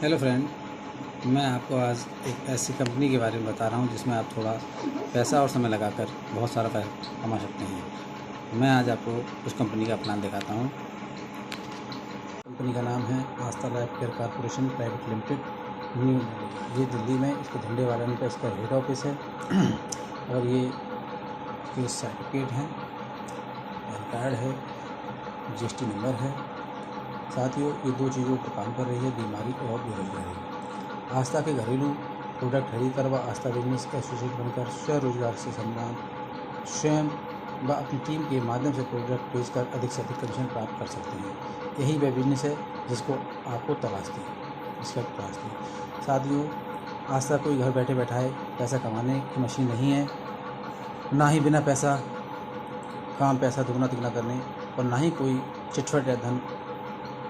Hello friend, मैं आपको आज एक ऐसी कंपनी के बारे में बता रहा हूँ जिसमें आप थोड़ा पैसा और समय लगाकर बहुत सारा पैसा कमा सकते हैं। मैं आज आपको उस कंपनी का प्लान दिखाता हूँ। कंपनी का नाम है Aastha Life Care Corporation Private Limited, New Delhi. ये दिल्ली में इसके झंडे वालन का इसका हेड ऑफिस है और ये सर्टिफिकेट है, पैन कार्ड है, GST नंबर है। साथियों, ये दो चीज़ों पर काम कर रही है, बीमारी और बेरोजगारी। आस्था के घरेलू प्रोडक्ट खरीदकर व आस्था बिजनेस एसोसिएट बनकर स्वरोजगार से सम्मान स्वयं व अपनी टीम के माध्यम से प्रोडक्ट बेचकर अधिक से अधिक कमीशन प्राप्त कर सकते हैं। यही वह बिजनेस है जिसको आपको तलाशती है। साथियों, आस्था कोई घर बैठे बैठाए पैसा कमाने की मशीन नहीं है, ना ही बिना पैसा दुगना तिगुना करने, और ना ही कोई चिटफंड या धन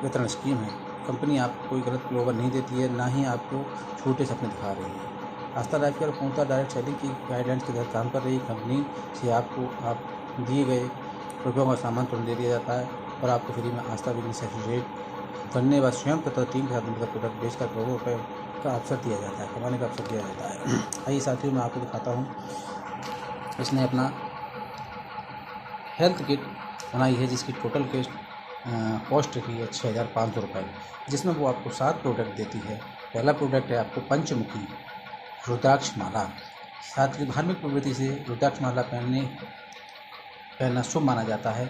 वितरण स्कीम है। कंपनी आपको कोई गलत प्रलोभन नहीं देती है, ना ही आपको छोटे सपने दिखा रही है। आस्था लाइफ केयर पूर्णतः डायरेक्ट सेलिंग की गाइडलाइंस के तहत काम कर रही कंपनी से आपको आप दिए गए रुपयों का सामान तुरंत दे दिया जाता है और आपको फ्री में आस्था बिजनेस एसोसिएट बनने व स्वयं तथा टीम के साथ मिलकर प्रोडक्ट बेचकर करोड़ों रुपये का अवसर दिया जाता है, कमाने का अवसर दिया जाता है। आइए साथियों, मैं आपको दिखाता हूँ। इसने अपना हेल्थ किट बनाई है जिसकी टोटल कॉस्ट की है 6,500 रुपये, जिसमें वो आपको 7 प्रोडक्ट देती है। पहला प्रोडक्ट है आपको पंचमुखी रुद्राक्ष माला। साथ ही धार्मिक प्रवृत्ति से रुद्राक्ष माला पहनना शुभ माना जाता है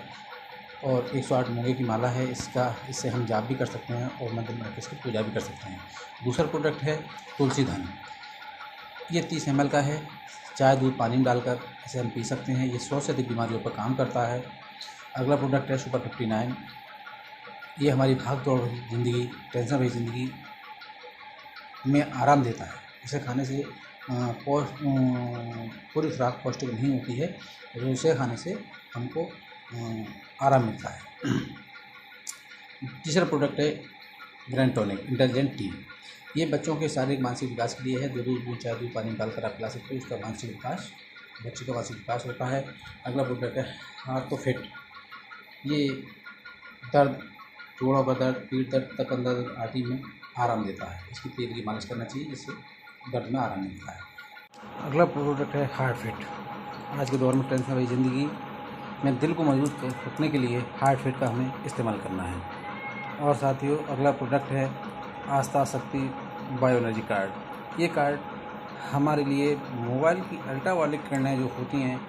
और 108 मूंगे की माला है। इससे हम जाप भी कर सकते हैं और मंदिर में इसकी पूजा भी कर सकते हैं। दूसरा प्रोडक्ट है तुलसी धन। ये 30 ml का है। चाय दूध पानी में डालकर इसे हम पी सकते हैं। ये 100 से अधिक बीमारियों पर काम करता है। अगला प्रोडक्ट है सुपर 59। ये हमारी भाग दौड़ भरी ज़िंदगी, टेंशन भरी ज़िंदगी में आराम देता है। इसे खाने से पूरी खुराक पौष्टिक नहीं होती है, तो इसे खाने से हमको आराम मिलता है। तीसरा प्रोडक्ट है ग्रैंड टॉनिक इंटेलिजेंट टी। ये बच्चों के शारीरिक मानसिक विकास के लिए है। जो दूध चाय दूध पानी डालकर आप पिला सकते हो, उसका बच्चे का मानसिक विकास होता है। अगला प्रोडक्ट है हार्ट फिट। ये दर्द, जोड़ों का दर्द, पीठ दर्द, तकन दर्द आदि में आराम देता है। इसकी तेल की मालिश करना चाहिए जिससे दर्द में आराम मिलता है। अगला प्रोडक्ट है हार्ट फिट। आज के दौर में टेंशन भरी ज़िंदगी में दिल को मजबूत रखने के लिए हार्ट फिट का हमें इस्तेमाल करना है। और साथियों, अगला प्रोडक्ट है आस्था शक्ति बायो एनर्जी कार्ड। ये कार्ड हमारे लिए मोबाइल की अल्ट्रावायलेट किरणें जो होती हैं,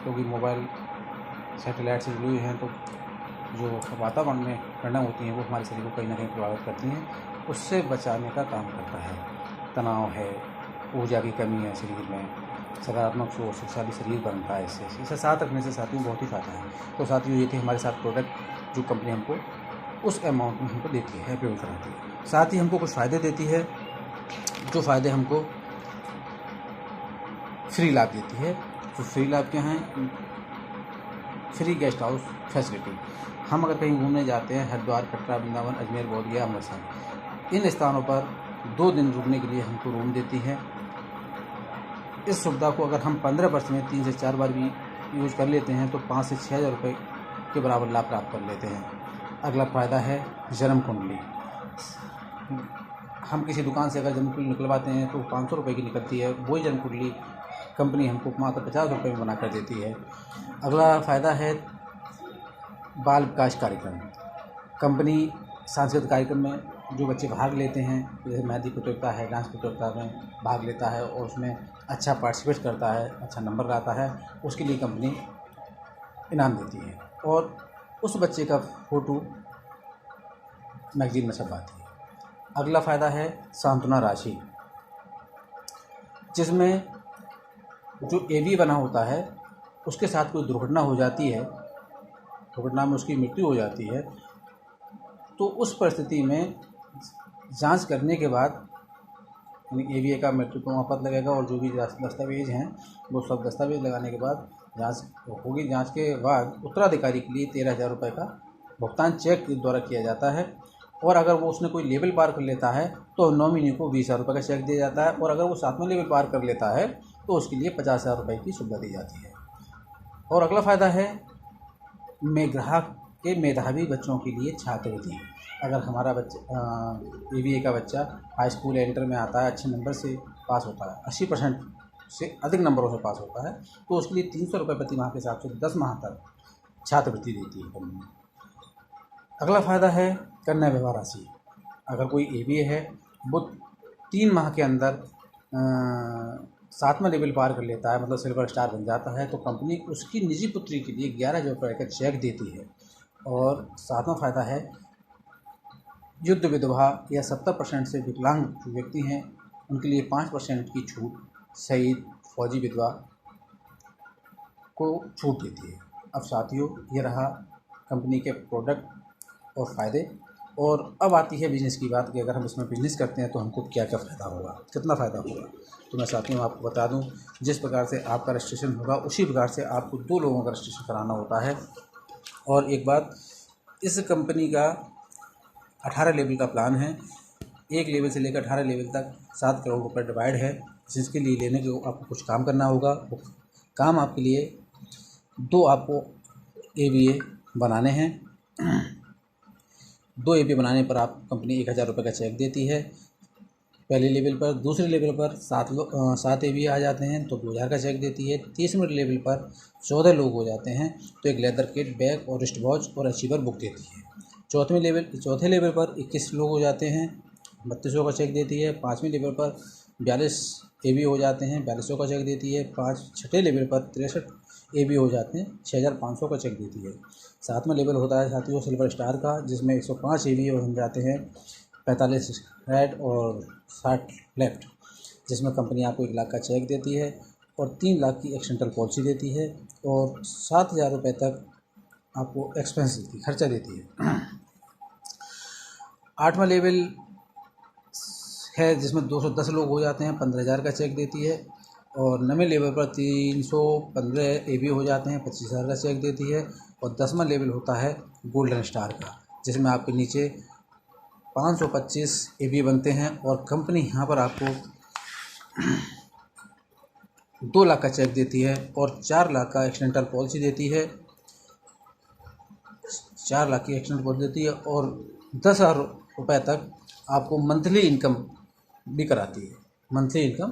क्योंकि मोबाइल सैटेलाइट से जुड़ी हुई हैं, तो जो वातावरण में किरणें होती हैं वो हमारे शरीर को कहीं ना कहीं प्रभावित करती हैं। उससे बचाने का काम करता है। तनाव है, ऊर्जा की कमी है शरीर में, सकारात्मक सोच, शक्तिशाली शरीर बनता है। इसे साथ रखने से साथियों बहुत ही फायदा है। तो साथियों, ये थे हमारे साथ प्रोडक्ट जो कंपनी हमको उस अमाउंट में हमको देती है, अवेलेबल कराती है। साथ ही हमको कुछ फ़ायदे देती है, जो फ़ायदे हमको फ्री लाभ देती है। तो फ्री लाभ क्या हैं? Free guest house facility. हम अगर कहीं घूमने जाते हैं, हरिद्वार, कटरा, वृंदावन, अजमेर, बोधगया, अमृतसर, इन स्थानों पर 2 दिन रुकने के लिए हमको रूम देती है। इस सुविधा को अगर हम 15 वर्ष में 3 से 4 बार भी यूज़ कर लेते हैं तो 5 से 6,000 रुपये के बराबर लाभ प्राप्त कर लेते हैं। अगला फ़ायदा है जन्म कुंडली। हम किसी दुकान से अगर जन्म कुंडली निकलवाते हैं तो 500 रुपये की निकलती है। वही जन्म कुंडली कंपनी हमको मात्र 50 रुपये में बना कर देती है। अगला फ़ायदा है बाल विकास कार्यक्रम। कंपनी सांस्कृतिक कार्यक्रम में जो बच्चे भाग लेते हैं, जैसे मेहंदी प्रतियोगिता है, डांस प्रतियोगिता में भाग लेता है और उसमें अच्छा पार्टिसिपेट करता है, अच्छा नंबर लाता है, उसके लिए कंपनी इनाम देती है और उस बच्चे का फ़ोटो मैगजीन में छपवाती है। अगला फ़ायदा है सांत्वना राशि, जिसमें जो AV बना होता है उसके साथ कोई दुर्घटना हो जाती है, दुर्घटना में उसकी मृत्यु हो जाती है, तो उस परिस्थिति में जांच करने के बाद AVA का मृत्यु प्रमाण पत्र लगेगा और जो भी दस्तावेज हैं वो सब दस्तावेज लगाने के बाद जांच होगी। जांच के बाद उत्तराधिकारी के लिए 13,000 रुपये का भुगतान चेक के द्वारा किया जाता है और अगर वो उसने कोई लेवल पार कर लेता है तो नॉमिनी को 20,000 रुपये का चेक दिया जाता है और अगर वो 7वें लेवल पार कर लेता है तो उसके लिए 50,000 रुपये की सुविधा दी जाती है। और अगला फ़ायदा है ग्राहक के मेधावी बच्चों के लिए छात्रवृत्ति। अगर हमारा बच्चा ABA का बच्चा हाई स्कूल इंटर में आता है, अच्छे नंबर से पास होता है, 80% से अधिक नंबरों से पास होता है, तो उसके लिए 300 रुपये प्रति माह के हिसाब से 10 माह तक छात्रवृत्ति देती है कंपनी। अगला फ़ायदा है कन्या विवाह राशि। अगर कोई ABA है, वो 3 माह के अंदर 7वां लेवल पार कर लेता है, मतलब सिल्वर स्टार बन जाता है, तो कंपनी उसकी निजी पुत्री के लिए 11,000 रुपये का चेक देती है। और 7वां फ़ायदा है युद्ध विधवा या 70% से विकलांग जो व्यक्ति हैं, उनके लिए 5% की छूट शहीद फौजी विधवा को छूट देती है। अब साथियों, ये रहा कंपनी के प्रोडक्ट और फ़ायदे। और अब आती है बिज़नेस की बात कि अगर हम इसमें बिज़नेस करते हैं तो हमको क्या क्या फ़ायदा होगा, कितना फ़ायदा होगा। तो मैं साथियों आपको बता दूं, जिस प्रकार से आपका रजिस्ट्रेशन होगा उसी प्रकार से आपको 2 लोगों का रजिस्ट्रेशन कराना होता है। और एक बात, इस कंपनी का 18 लेवल का प्लान है। 1 लेवल से लेकर 18 लेवल तक 7 करोड़ रुपये डिवाइड है, जिसके लिए लेने के आपको कुछ काम करना होगा। वो काम आपके लिए 2 आपको ABA बनाने हैं। 2 ABA बनाने पर आप कंपनी 1,000 रुपये का चेक देती है पहले लेवल पर। दूसरे लेवल पर 7 ABA आ जाते हैं तो 2,000 का चेक देती है। तीसरे लेवल पर 14 लोग हो जाते हैं तो एक लेदर किट, बैग और रिस्ट वॉच और अचीवर बुक देती है। चौथे लेवल पर 21 लोग हो जाते हैं, 3200 का चेक देती है। 5वें लेवल पर 42 ABA हो जाते हैं, 4200 का चेक देती है। 6ठे लेवल पर 63 ABA हो जाते हैं, 6,500 का चेक देती है। 7वां लेवल होता है साथियों सिल्वर स्टार का, जिसमें 105 ABA हो जाते हैं, 45 राइट और 60 लेफ्ट, जिसमें कंपनी आपको 1 लाख का चेक देती है और 3 लाख की एक्सीडेंटल पॉलिसी देती है और 7,000 रुपये तक आपको एक्सपेंस देती है, खर्चा देती है। 8वां लेवल है जिसमें 210 लोग हो जाते हैं, 15,000 का चेक देती है। और 9वें लेवल पर 315 ABA हो जाते हैं, 25,000 का चेक देती है। और 10वां लेवल होता है गोल्डन स्टार का, जिसमें आपके नीचे 525 ABA बनते हैं और कंपनी यहाँ पर आपको 2 लाख का चेक देती है और 4 लाख का एक्सीडेंटल पॉलिसी देती है। 4 लाख की एक्सीडेंटल पॉलिसी देती है और 10,000 रुपये तक आपको मंथली इनकम भी कराती है। मंथली इनकम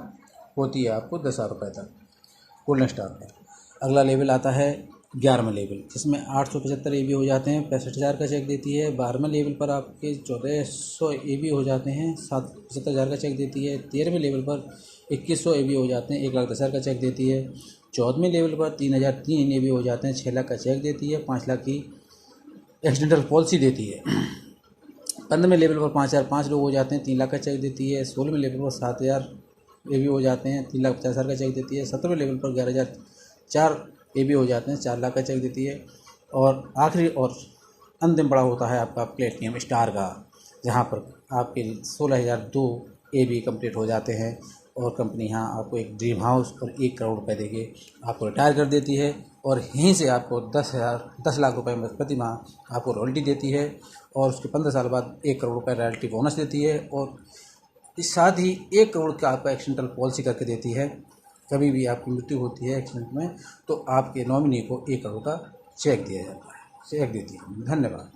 होती है आपको 10,000 रुपये तक गोल्डन स्टार पर। अगला लेवल आता है 11वां लेवल, जिसमें 875 ABA हो जाते हैं, 65,000 का चेक देती है। 12वें लेवल पर आपके 1,400 ABA हो जाते हैं, 75,000 का चेक देती है। 13वें लेवल पर 2,100 ABA हो जाते हैं, 1,10,000 का चेक देती है। 14वें लेवल पर 3,003 ABA हो जाते हैं, 6 लाख का चेक देती है, 5 लाख की एक्सीडेंटल पॉलिसी देती है। 15वें लेवल पर 5,005 लोग हो जाते हैं, 3 लाख का चेक देती है। 16वें लेवल पर 7,000 ABA हो जाते हैं, 3,50,000 का चेक देती है। 17वें लेवल पर 11,004 ABA हो जाते हैं, 4 लाख का चेक देती है। और आखिरी और अंतिम बड़ा होता है आपका प्लेटिनम स्टार का, जहाँ पर आपके 16,002 ABA कंप्लीट हो जाते हैं और कंपनी यहाँ आपको एक ड्रीम हाउस और 1 करोड़ रुपये देके आपको रिटायर कर देती है। और यहीं से आपको 10 लाख रुपए में प्रति माह आपको रॉयल्टी देती है और उसके 15 साल बाद 1 करोड़ रुपए रॉयल्टी बोनस देती है। और इस साथ ही 1 करोड़ का आपका एक्सीडेंटल पॉलिसी करके देती है। कभी भी आपकी मृत्यु होती है एक्सीडेंट में तो आपके नॉमिनी को 1 करोड़ का चेक दिया जाता है, चेक देती है। धन्यवाद।